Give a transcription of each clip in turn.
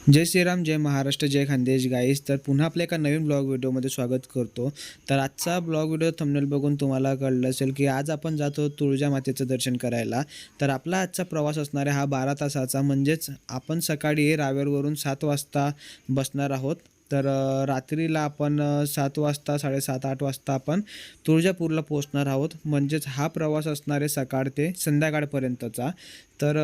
जय श्रीराम, जय महाराष्ट्र, जय खानदेश गाईस. तर पुन्हा आपल्या एका नवीन ब्लॉग व्हिडिओमध्ये स्वागत करतो. तर आजचा ब्लॉग व्हिडिओ थंबनेल बघून तुम्हाला कळलं असेल की आज आपण जातो तुळजा मातेचं दर्शन करायला. तर आपला आजचा प्रवास असणार आहे हा 12 तासाचा, म्हणजेच आपण सकाळी रावेरवरून 7 वाजता बसणार आहोत. तर रात्रीला आपण 7 वाजता 7:30-8 वाजता आपण तुळजापूरला पोहोचणार आहोत. म्हणजेच हा प्रवास असणार आहे सकाळ ते संध्याकाळपर्यंतचा. तर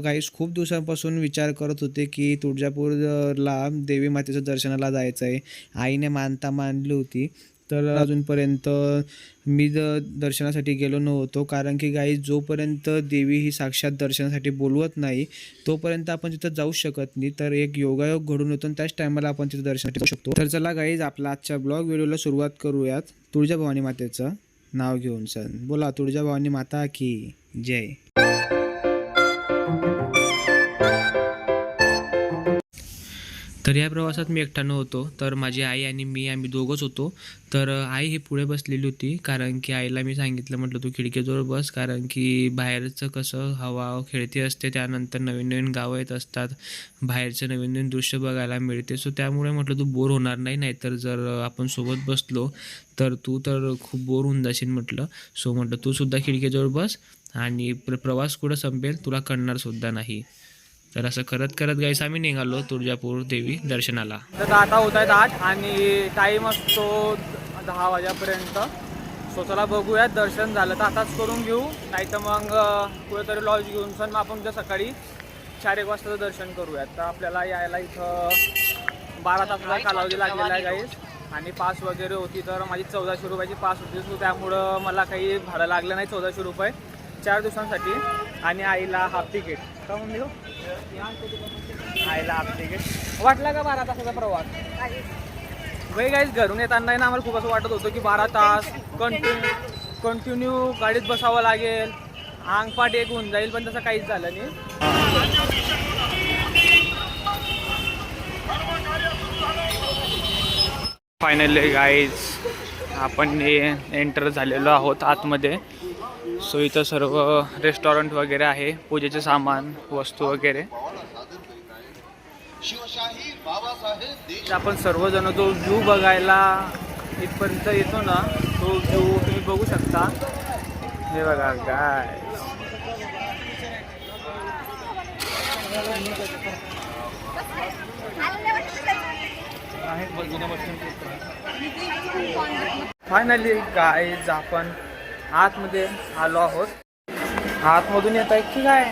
गाईस खूप दिवसांपासून विचार करत होते की तुळजापूरला देवी मातेचं दर्शनाला जायचं आहे. आईने मानता मानली होती. तर अजूनपर्यंत मी दर्शनासाठी गेलो नव्हतो, कारण की गाईस जोपर्यंत देवी ही साक्षात दर्शनासाठी बोलवत नाही तोपर्यंत आपण तिथं जाऊ शकत नाही. तर एक योगायोग घडून येतो आणि त्याच टायमाला आपण तिथं दर्शनासाठी जाऊ शकतो. तर चला गाईस, आपला आजच्या ब्लॉग व्हिडिओला सुरुवात करूयात तुळजाभवानी मातेचं नाव घेऊन. सर बोला, तुळजाभवानी माता की जय. तर या प्रवासात मी एकटा नव्हतो, तर माझी आई आणि आम्ही दोघंच होतो. तर आई ही पुढे बसलेली होती, कारण की आईला मी सांगितलं, म्हटलं तू खिडकीजवळ बस, कारण की बाहेरचं कसं हवा खेळती असते, त्यानंतर नवीन नवीन गावं येत असतात, बाहेरचं नवीन नवीन दृश्य बघायला मिळते. सो त्यामुळे म्हटलं तू बोर होणार नाही, नाहीतर जर आपण सोबत बसलो तर तू तर खूप बोर होऊन जाशील म्हटलं. सो म्हटलं तू सुद्धा खिडकीजवळ बस आणि प्रवास कुठं संपेल तुला कळणारसुद्धा नाही. तर असं करत करत गाईस आम्ही निघालो तुळजापूर देवी दर्शनाला. तर आता होत आहेत 8 आणि टाईम असतो 10 वाजेपर्यंत. सो चला बघूयात, दर्शन झालं तर आताच करून घेऊ, नाही तर मग कुठेतरी लॉज घेऊन सण आपण उद्या सकाळी 4-1 वाजताचं दर्शन करूयात. तर आपल्याला यायला इथं 12 तासाचा कालावधी लागलेला आहे गाईस. आणि पास वगैरे होती, तर माझी 1400 रुपयाची पास होती. सो त्यामुळं मला काही भाडं लागलं नाही, 1400 रुपये 4 दिवसांसाठी. आणि आईला हाफ तिकीट का म्हणून देऊ, आईला हाफ तिकीट. वाटला का 12 तासाचा प्रवास? बाई गाईस, घरून येताना ना आम्हाला खूप असं वाटत होतं की 12 तास कंटिन्यू गाडीत बसावं लागेल, अंगपाट एक होऊन जाईल, पण तसं काहीच झालं नाही. फायनली गाईज आपण एंटर झालेलो आहोत आतमध्ये. सो इथं सर्व रेस्टॉरंट वगैरे आहे, पूजेचे सामान, वस्तू वगैरे. आपण सर्वजण जो व्ह्यू बघायला इथपर्यंत येतो ना, तो व्ह्यू तुम्ही बघू शकता. हे बघा गाय, फायनली गाईज आपण आतमध्ये आलो आहोत. आतमधून येत आहे की काय,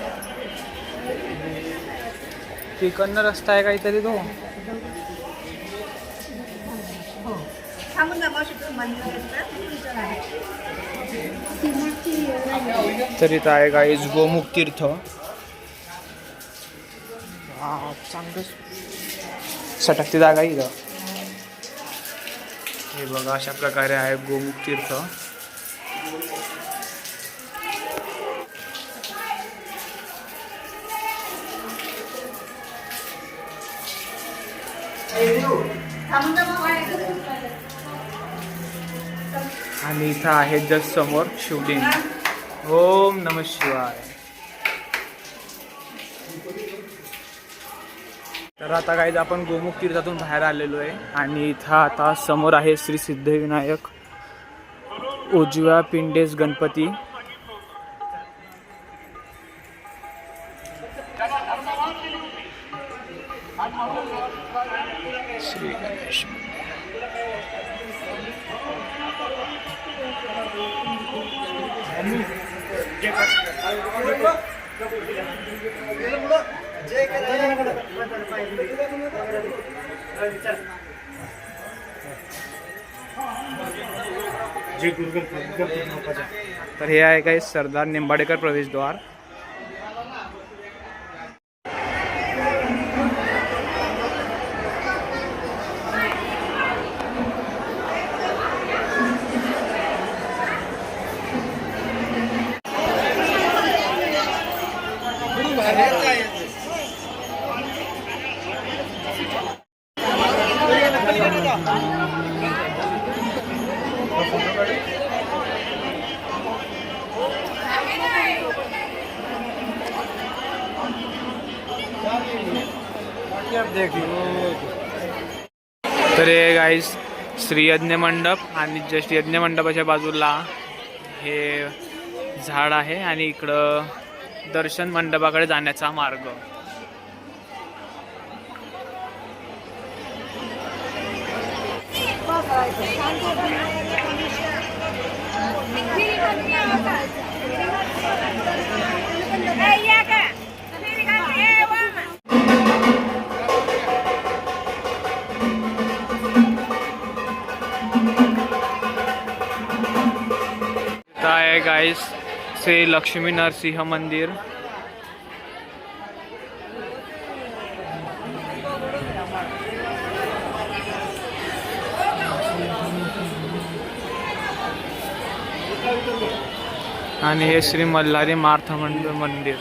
तिकडनं रस्ता आहे काहीतरी तो. तर इथं आहे गाईज गोमुख तीर्थ. चांगलं सटकती जागा इथं. हे बघा, अशा प्रकारे आहे गोमुख तीर्थ. आणि इथं आहे जस्ट समोर शिवलिंग. ओम नमः शिवाय. तर आता काय, आपण गोमुख तीर्थातून बाहेर आलेलो आहे आणि इथं आता समोर आहे श्री सिद्धिविनायक उजव्या पिंडेस गणपती. श्री गणेश. तर हे आहे काही सरदार निंबाडेकर प्रवेशद्वार. तर हे गाईस श्री यज्ञ मंडप आणि जस्ट यज्ञ मंडपाच्या बाजूला हे झाड आहे आणि इकडं दर्शन मंडपाकडे जाण्याचा मार्ग. आहे गाईस श्री लक्ष्मी नरसिंह मंदिर. आणि हे श्री मल्हारी मार्थ मंदिर.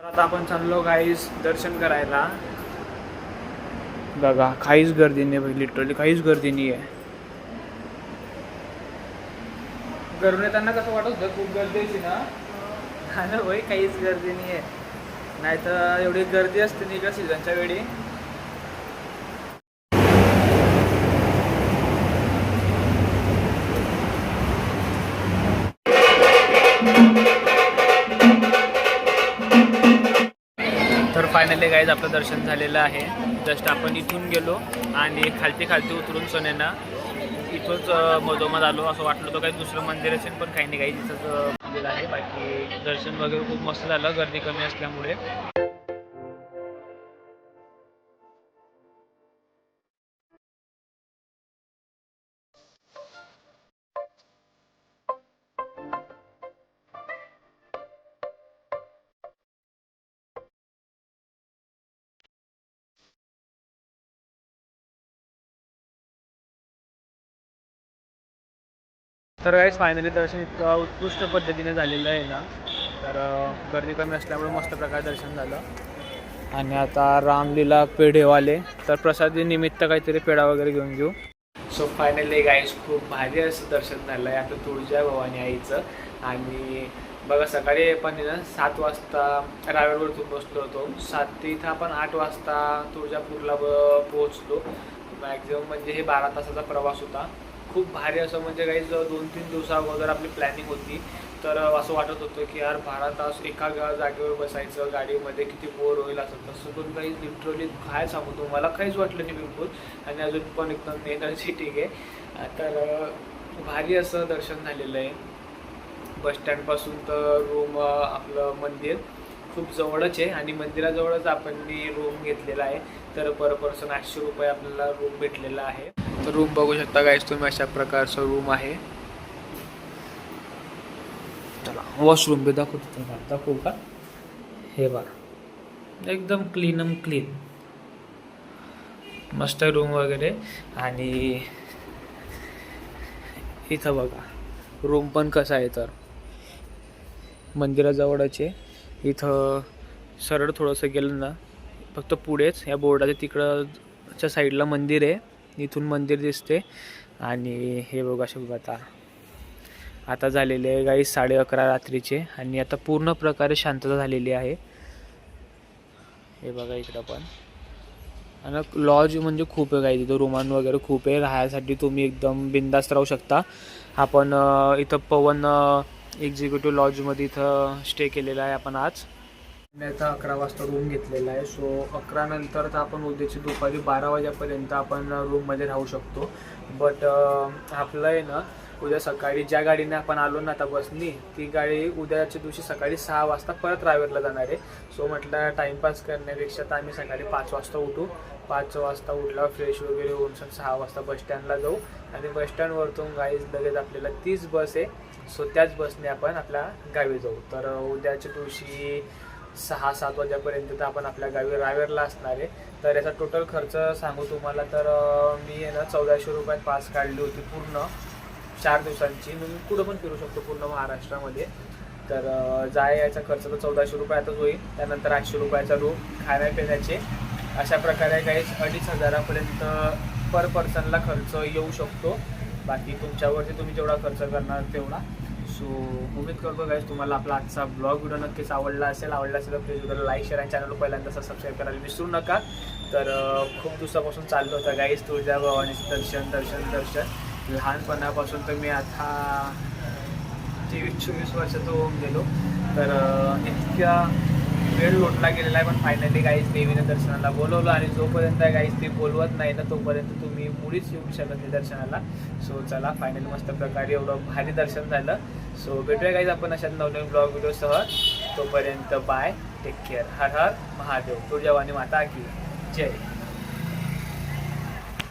आता आपण चाललो गाईस दर्शन करायला. बघा काहीच गर्दी नाही, लिटरली काहीच गर्दी नाही आहे. घरून येताना कसं वाटत होतं खूप गर्दी होती ना, हा ना भाई, काहीच गर्दी नाही आहे. नाही तर एवढी गर्दी असते नाही का सीझनच्या वेळी. तर फायनली गाईज आपलं दर्शन झालेलं आहे. जस्ट आपण इथून गेलो आणि खालती उतरून सोनेना इथूनच मधोमध आलो. असं वाटलं होतं काही दुसरं मंदिर असेल, पण काही नाही, काही तिथंच मंदिर आहे. बाकी दर्शन वगैरे खूप मस्त झालं गर्दी कमी असल्यामुळे. तर गाईस फायनली दर्शन इतकं उत्कृष्ट पद्धतीने झालेलं आहे ना, तर गर्दी कमी असल्यामुळे मस्त प्रकारे दर्शन झालं. आणि आता रामलीला पेढेवाले, तर प्रसादी निमित्त काहीतरी पेढा वगैरे घेऊन घेऊ. सो फायनली गाईस खूप भारी असं दर्शन झालं आहे आपलं तुळजा भवानी आईचं. आणि बघा सकाळी आपण 7 वाजता रावेरवरतून बसलो होतो. 7 ते इथं आपण 8 वाजता तुळजापूरला पोहोचलो. मॅक्झिमम म्हणजे हे 12 तासाचा प्रवास होता. खूप भारी असं म्हणजे काही 2-3 दिवसा अगोदर आपली प्लॅनिंग होती. तर असं वाटत होतं की यार 12 तास एका जागेवर बसायचं गाडीमध्ये, किती बोर होईल असं तसं. पण काही लिटरली काय सांगू तुम्हाला, काहीच वाटलं नाही बिलकुल. आणि अजून पण एकदम एनर्जेटिक आहे. तर भारी असं दर्शन झालेलं आहे. बसस्टँडपासून तर रूम आपलं मंदिर खूप जवळच आहे आणि मंदिराजवळच आपण रूम घेतलेला आहे. तर पर पर्सन 800 रुपये आपल्याला रूम भेटलेला आहे. तर रूम बघू शकता गाईस तुम्ही, अशा प्रकारचं रूम आहे. चला वॉशरूम बी दाखवू का. हे बघा एकदम क्लीन मस्त रूम वगैरे. आणि इथं बघा रूम पण कसा आहे, तर मंदिराजवळच आहे. इथं सरळ थोडंसं गेलं ना, फक्त पुढेच या बोर्डाच्या तिकडच्या साईडला मंदिर आहे. इथून मंदिर दिसते. आणि हे बघा शकता आता झालेले आहे गाईस 11:30 रात्रीचे. आणि आता पूर्ण प्रकारे शांतता झालेली आहे. हे बघा इकडं पण. आणि लॉज म्हणजे खूप आहे गाईस, तिथं रूमान वगैरे खूप आहे. राहण्यासाठी तुम्ही एकदम बिंदास्त राहू शकता. आपण इथं पवन एक्झिक्युटिव्ह लॉजमध्ये इथं स्टे केलेला आहे आपण आज. आता 11 वाजता रूम घेतलेला आहे. सो 11 नंतर तर आपण उद्याची दुपारी 12 वाजेपर्यंत आपण रूममध्ये राहू शकतो. बट आपलं आहे ना, उद्या सकाळी ज्या गाडीने आपण आलो ना आता बसनी, ती गाडी उद्याच्या दिवशी सकाळी 6 वाजता परत रावेरला जाणार आहे. सो म्हटलं टाईमपास करण्यापेक्षा तर आम्ही सकाळी 5 वाजता उठू. 5 वाजता उठला फ्रेश वगैरे होऊन 6 वाजता बसस्टँडला जाऊ. आणि बसस्टँडवरतून गाईज लगेच आपल्याला 30 बस आहे. सो त्याच बसने आपण आपल्या गावी जाऊ. तर उद्याच्या दिवशी 6-7 वाजेपर्यंत तर आपण आपल्या गावी रावेरला असणार आहे. तर याचा टोटल खर्च सांगू तुम्हाला, तर मी आहे ना 1400 रुपयात पास काढली होती पूर्ण 4 दिवसांची. मी कुठं पण फिरू शकतो पूर्ण महाराष्ट्रामध्ये. तर याचा खर्च तर 1400 रुपयातच होईल. त्यानंतर 800 रुपयाचा रूम, खाण्यापिण्याचे अशा प्रकारे गाईस 2,500पर्यंत पर पर्सनला खर्च येऊ शकतो. बाकी तुमच्यावरती तुम्ही जेवढा खर्च करणार तेवढा. सो उम्मीद करतो गाईस तुम्हाला आपला आजचा ब्लॉग व्हिडिओ नक्कीच आवडला असेल तर प्लीज व्हिडिओला लाईक शेअर आणि चॅनलला पहिल्यांदा सबस्क्राईब करायला विसरू नका. तर खूप दिवसापासून चाललं होतं गाईस तुळजाभवानीचं दर्शन. लहानपणापासून तर मी आता 23-24 वर्षाचं होऊन गेलो. तर इतक्या वेळ लोटला गेलेला आहे, पण फायनली गाईज देवीनं दर्शनाला बोलवलं. आणि जोपर्यंत गाईज ते बोलवत नाही ना तोपर्यंत तुम्ही मुळीच येऊ शकत नाही दर्शनाला. सो चला फायनली मस्त प्रकारे एवढं भारी दर्शन झालं. सो भेटूया गाईज आपण अशा नवनवीन ब्लॉग व्हिडिओसह. तोपर्यंत बाय, टेक केअर. हर हर महादेव. तुळजाभवानी माता की जय.